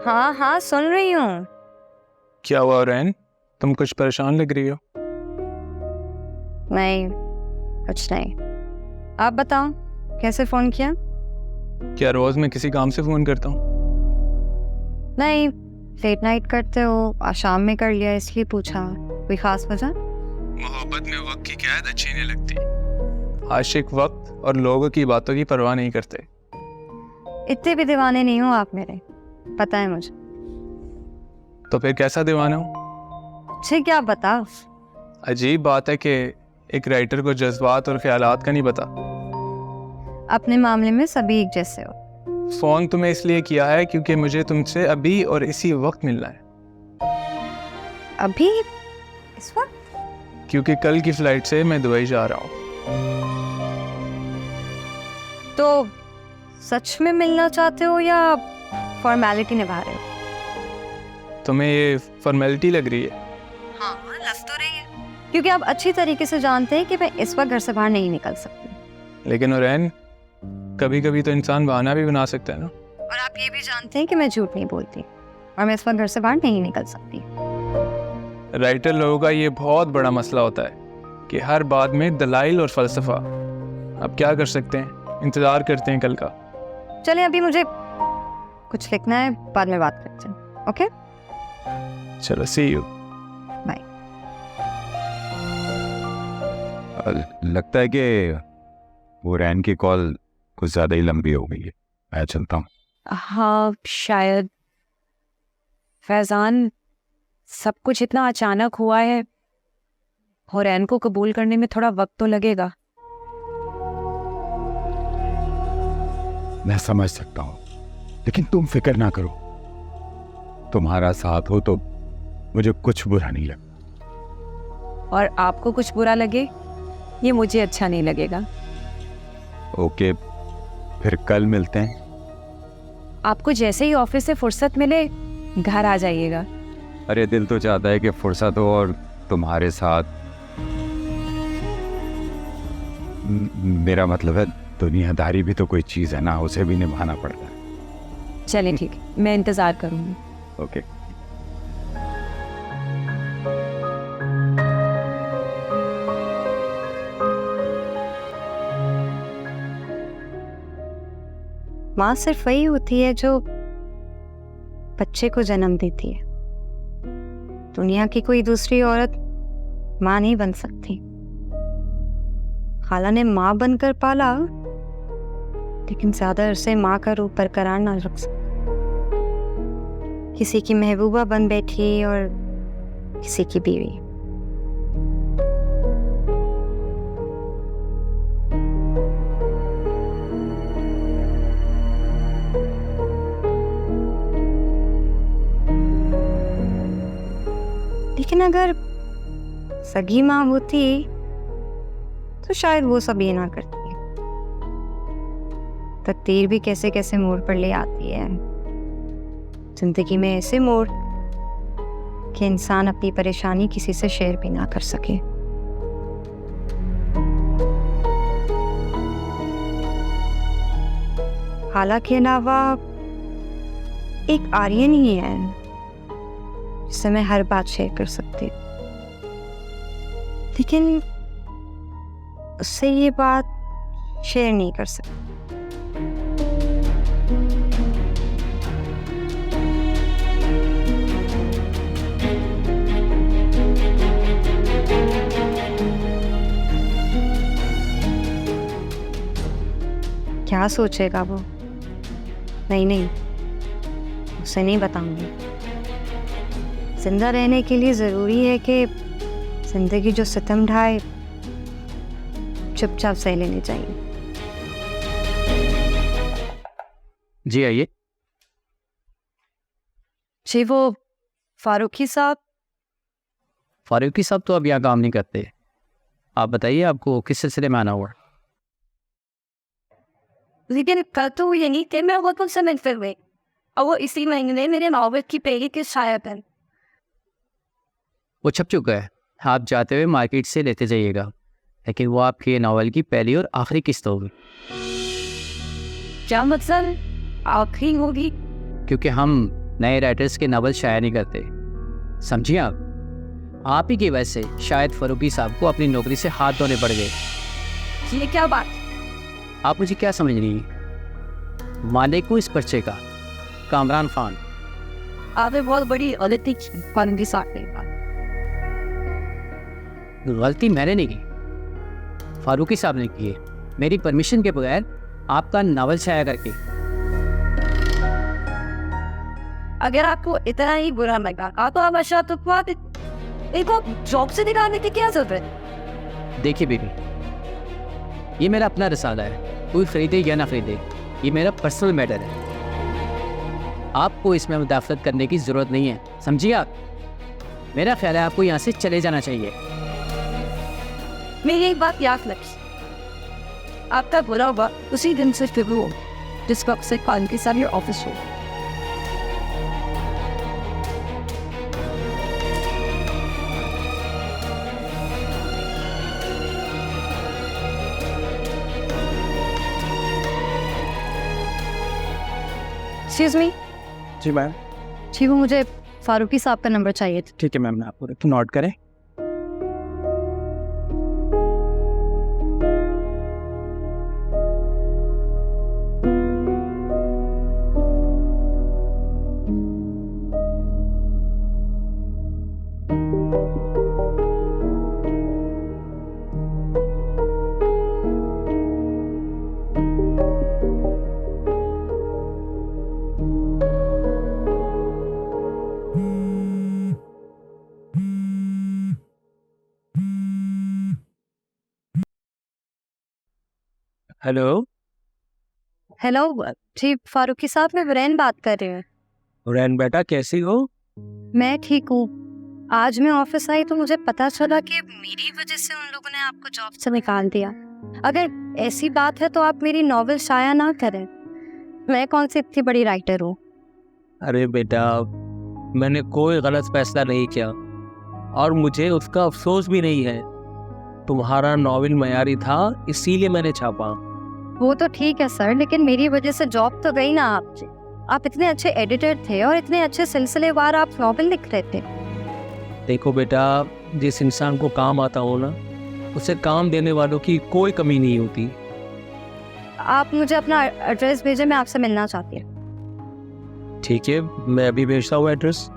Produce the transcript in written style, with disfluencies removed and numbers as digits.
हाँ हाँ सुन रही हूँ। क्या हुआ रैन, तुम कुछ परेशान लग रही हो। नहीं, कुछ नहीं। आप बताओ, कैसे फोन किया? क्या रोज मैं किसी काम से फोन करता हूँ? नहीं, लेट नाइट करते हो, आज शाम में कर लिया इसलिए पूछा। कोई खास वजह? मोहब्बत में वक्त की कैद अच्छी नहीं लगती। आशिक वक्त और लोगों की बातों की परवाह नहीं करते। इतने भी दीवाने नहीं हो आप मेरे, पता है मुझे। तो फिर कैसा दीवाना हूँ? ठीक है, आप बताओ। अजीब बात है कि एक राइटर को जज्बात और ख्यालात का नहीं पता। अपने मामले में सभी एक जैसे हो। फोन तुम्हें इसलिए किया है क्योंकि मुझे तुमसे अभी और इसी वक्त मिलना है। अभी? इस वक्त? क्योंकि कल की फ्लाइट से मैं दुबई जा रहा हूँ। तो सच में मिलना चाहते हो या फॉर्मेलिटी निभा रहे हो? तुम्हें ये फॉर्मेलिटी लग रही है? हाँ, लग तो रही है, क्योंकि आप अच्छी तरीके से जानते हैं कि मैं इस वक्त घर से बाहर नहीं निकल सकती। लेकिन रैन, कभी कभी तो इंसान बहाना भी बना सकता है ना। और आप ये भी जानते हैं कि मैं झूठ नहीं बोलती और मैं इस वक्त घर से बाहर नहीं निकल सकती। राइटर लोगों का ये बहुत बड़ा मसला होता है कि हर बात में दलाइल और फलसफा। अब क्या कर सकते हैं, इंतजार करते हैं कल का। चले, अभी मुझे कुछ लिखना है, बाद में बात करते हैं। ओके, चलो, सी यू। बाय। लगता है कि वो रैन की कॉल कुछ ज़्यादा ही लंबी हो गई है। मैं चलता हूँ। हाँ शायद। फैजान, सब कुछ इतना अचानक हुआ है और रैन को कबूल करने में थोड़ा वक्त तो लगेगा। मैं समझ सकता हूँ, लेकिन तुम फिक्र ना करो। तुम्हारा साथ हो तो मुझे कुछ बुरा नहीं लगता। और आपको कुछ बुरा लगे ये मुझे अच्छा नहीं लगेगा। ओके, फिर कल मिलते हैं। आपको जैसे ही ऑफिस से फुर्सत मिले घर आ जाइएगा। अरे दिल तो चाहता है कि फुर्सत हो और तुम्हारे साथ। मेरा मतलब है, दुनियादारी भी तो कोई चीज़ है ना, उसे भी निभाना पड़ता है। चलें ठीक है, मैं इंतज़ार करूँगी। ओके। माँ सिर्फ वही होती है जो बच्चे को जन्म देती है। दुनिया की कोई दूसरी औरत माँ नहीं बन सकती। खाला ने माँ बनकर पाला, लेकिन ज्यादा अरसे माँ का रूप बरकरार ना रख सकती। किसी की महबूबा बन बैठी और किसी की बीवी। लेकिन अगर सगी माँ होती तो शायद वो सब ये ना करती। तकदीर भी कैसे कैसे मोड़ पर ले आती है। जिंदगी में ऐसे मोड़ कि इंसान अपनी परेशानी किसी से शेयर भी ना कर सके। हालांकि अलावा एक आर्यन ही है जिससे मैं हर बात शेयर कर सकती, लेकिन उससे ये बात शेयर नहीं कर सकती। क्या सोचेगा वो? नहीं, उसे नहीं बताऊंगी। जिंदा रहने के लिए जरूरी है कि जिंदगी जो सितम ढाए चुपचाप सह लेनी चाहिए। जी आइए। जी वो फारूकी साहब। फारूकी साहब तो अब यहाँ काम नहीं करते। आप बताइए, आपको किस सिलसिले में आना हुआ? लेकिन कल तो यही थे, मैं वो तुमसे मिलते हुए, और वो इसी महीने मेरे नॉवेल की पहली के शायद है। वो छप चुका है, आप जाते हुए मार्केट से लेते जाइएगा, लेकिन वो आपके नावल की पहली और आखिरी किस्त होगी। क्या मतलब आखिरी होगी? क्योंकि हम नए राइटर्स के नावल शाया नहीं करते, समझिए आप ही की वजह से शायद फारूकी साहब को अपनी नौकरी से हाथ धोने पड़ गए। ये क्या बात? आप मुझे क्या समझ रही हैं? मालिक हूँ इस पर्चे का, कामरान खान। आपने बहुत बड़ी गलती की फारूकी साहब ने। गलती मैंने नहीं की, फारूकी साहब ने की है, मेरी परमिशन के बगैर आपका नावल शाया करके। अगर आपको इतना ही बुरा लगा तो आप अच्छा तो इनको जॉब से निकालने की क्या जरूरत? देखिए बेबी, ये मेरा अपना रिसाला है, कोई खरीदे या ना खरीदे, ये मेरा पर्सनल मैटर है। आपको इसमें मुदाखलत करने की ज़रूरत नहीं है, समझिए आप। मेरा ख्याल है आपको यहाँ से चले जाना चाहिए। मेरी एक बात याद रखिए, आपका बुरा हुआ उसी दिन से शुरू हो जिस वक्त से फारूकी साहब ये ऑफिस हो। Excuse me. जी मैम। जी वो मुझे फारूकी साहब का नंबर चाहिए था। ठीक है मैम, मैं आपको नोट करें। हेलो। हेलो जी, फारूकी साहब, मैं विरेन बात कर रही हूँ। रैन बेटा, कैसी हो? मैं ठीक हूँ। आज मैं ऑफिस आई तो मुझे पता चला कि मेरी वजह से उन लोगों ने आपको जॉब से निकाल दिया। अगर ऐसी बात है तो आप मेरी नॉवेल शाया ना करें। मैं कौन सी इतनी बड़ी राइटर हूँ? अरे बेटा, मैंने कोई गलत फैसला नहीं किया और मुझे उसका अफसोस भी नहीं है। तुम्हारा नॉवेल मयारी था, इसीलिए मैंने छापा। वो तो ठीक है सर, लेकिन मेरी वजह से जॉब तो गई ना आपकी। आप इतने अच्छे एडिटर थे और इतने अच्छे सिलसिलेवार आप नॉवेल लिख रहे थे। देखो बेटा, जिस इंसान को काम आता हो ना, उसे काम देने वालों की कोई कमी नहीं होती। आप मुझे अपना एड्रेस भेजें, मैं आपसे मिलना चाहती हूँ। ठीक है, मैं अभी भेजता हूँ एड्रेस।